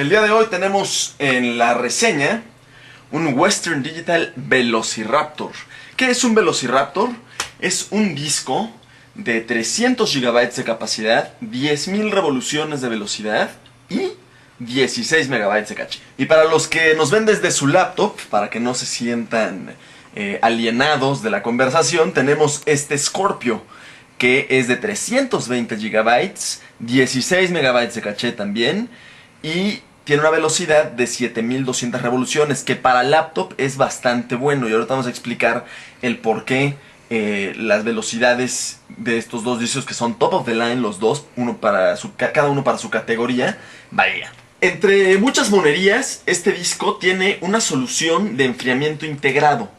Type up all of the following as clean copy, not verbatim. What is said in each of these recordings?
El día de hoy tenemos en la reseña un Western Digital Velociraptor. ¿Qué es un Velociraptor? Es un disco de 300 GB de capacidad, 10.000 revoluciones de velocidad y 16 MB de caché. Y para los que nos ven desde su laptop, para que no se sientan alienados de la conversación, tenemos este Scorpio, que es de 320 GB, 16 MB de caché también, y tiene una velocidad de 7200 revoluciones, que para laptop es bastante bueno. Y ahorita vamos a explicar el por qué las velocidades de estos dos discos, que son top of the line los dos, cada uno para su categoría, varía. Entre muchas monerías, este disco tiene una solución de enfriamiento integrado.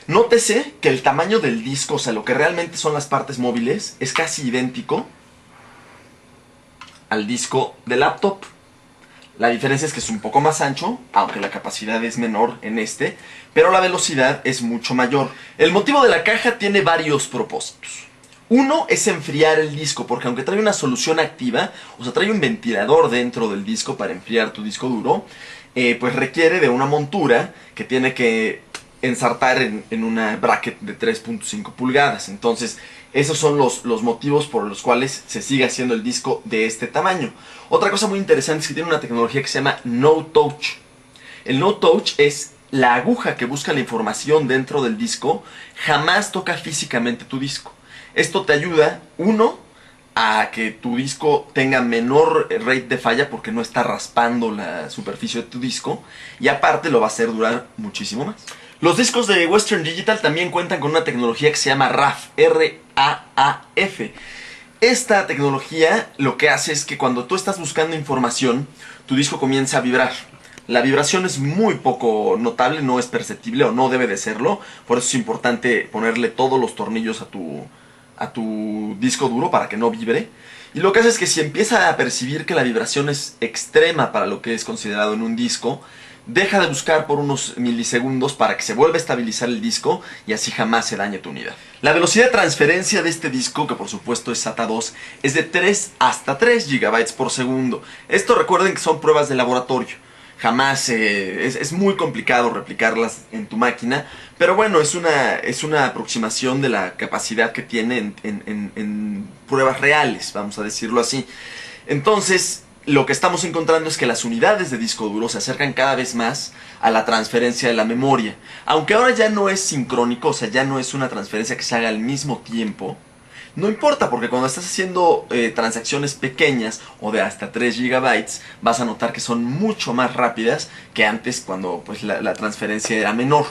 Nótese que el tamaño del disco, o sea, lo que realmente son las partes móviles, es casi idéntico al disco de laptop. La diferencia es que es un poco más ancho, aunque la capacidad es menor en este, pero la velocidad es mucho mayor. El motivo de la caja tiene varios propósitos. Uno es enfriar el disco, porque aunque trae una solución activa, o sea, trae un ventilador dentro del disco para enfriar tu disco duro, pues requiere de una montura que tiene que ensartar en una bracket de 3.5 pulgadas. Entonces, esos son los motivos por los cuales se sigue haciendo el disco de este tamaño. Otra cosa muy interesante es que tiene una tecnología que se llama No Touch. El No Touch es la aguja que busca la información dentro del disco, jamás toca físicamente tu disco. Esto te ayuda, uno, a que tu disco tenga menor rate de falla porque no está raspando la superficie de tu disco, y aparte lo va a hacer durar muchísimo más. Los discos de Western Digital también cuentan con una tecnología que se llama RAF, R-A-A-F. Esta tecnología lo que hace es que cuando tú estás buscando información, tu disco comienza a vibrar. La vibración es muy poco notable, no es perceptible o no debe de serlo. Por eso es importante ponerle todos los tornillos a tu disco duro para que no vibre. Y lo que hace es que si empieza a percibir que la vibración es extrema para lo que es considerado en un disco, deja de buscar por unos milisegundos para que se vuelva a estabilizar el disco y así jamás se dañe tu unidad. La velocidad de transferencia de este disco, que por supuesto es SATA 2, es de 3 hasta 3 GB por segundo. Esto recuerden que son pruebas de laboratorio. Jamás es muy complicado replicarlas en tu máquina, pero bueno, es una aproximación de la capacidad que tiene en pruebas reales, vamos a decirlo así. Entonces, lo que estamos encontrando es que las unidades de disco duro se acercan cada vez más a la transferencia de la memoria. Aunque ahora ya no es sincrónico, o sea, ya no es una transferencia que se haga al mismo tiempo, no importa, porque cuando estás haciendo transacciones pequeñas o de hasta 3 GB, vas a notar que son mucho más rápidas que antes, cuando pues, la transferencia era menor.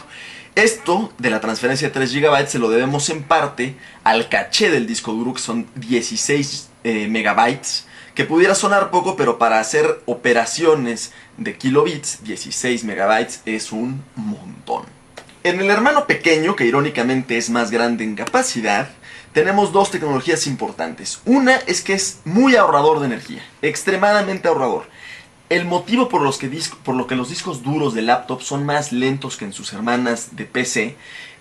Esto de la transferencia de 3 GB se lo debemos en parte al caché del disco duro, que son 16 megabytes, que pudiera sonar poco, pero para hacer operaciones de kilobits, 16 megabytes es un montón. En el hermano pequeño, que irónicamente es más grande en capacidad, tenemos dos tecnologías importantes. Una es que es muy ahorrador de energía, extremadamente ahorrador. El motivo por lo que los discos duros de laptop son más lentos que en sus hermanas de PC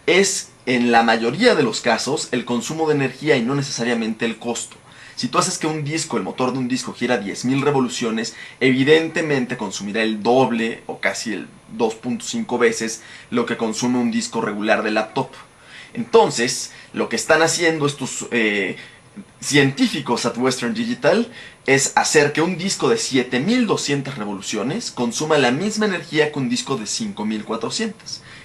es, en la mayoría de los casos, el consumo de energía y no necesariamente el costo. Si tú haces que un disco, el motor de un disco gira 10.000 revoluciones, evidentemente consumirá el doble o casi el 2.5 veces lo que consume un disco regular de laptop. Entonces, lo que están haciendo estos científicos at Western Digital es hacer que un disco de 7.200 revoluciones consuma la misma energía que un disco de 5.400.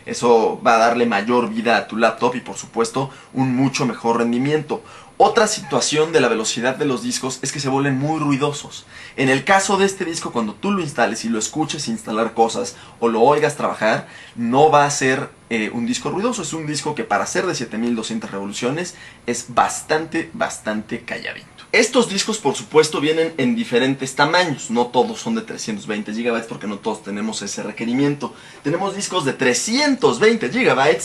Eso va a darle mayor vida a tu laptop y por supuesto un mucho mejor rendimiento. Otra situación de la velocidad de los discos es que se vuelven muy ruidosos. En el caso de este disco, cuando tú lo instales y lo escuches instalar cosas o lo oigas trabajar, no va a ser un disco ruidoso. Es un disco que para ser de 7.200 revoluciones es bastante calladito. Estos discos por supuesto vienen en diferentes tamaños. No todos son de 320 GB porque no todos tenemos ese requerimiento. Tenemos discos de 320 GB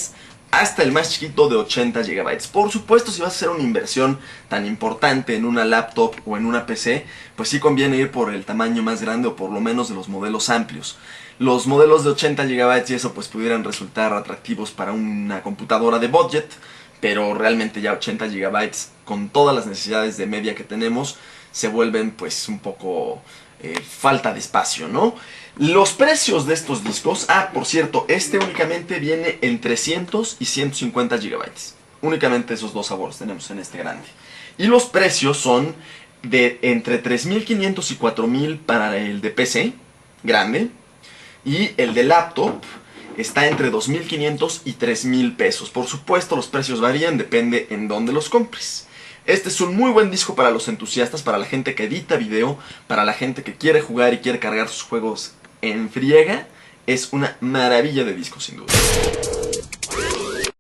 hasta el más chiquito de 80 GB. Por supuesto, si vas a hacer una inversión tan importante en una laptop o en una PC, pues sí conviene ir por el tamaño más grande o por lo menos de los modelos amplios. Los modelos de 80 GB y eso pues pudieran resultar atractivos para una computadora de budget, pero realmente ya 80 GB con todas las necesidades de media que tenemos se vuelven pues un poco falta de espacio, ¿no? Los precios de estos discos, por cierto, este únicamente viene en 300 y 150 GB. Únicamente esos dos sabores tenemos en este grande. Y los precios son de entre 3.500 y 4.000 para el de PC grande, y el de laptop está entre 2.500 y 3.000 pesos. Por supuesto, los precios varían, depende en dónde los compres. Este es un muy buen disco para los entusiastas, para la gente que edita video, para la gente que quiere jugar y quiere cargar sus juegos en friega. Es una maravilla de disco, sin duda.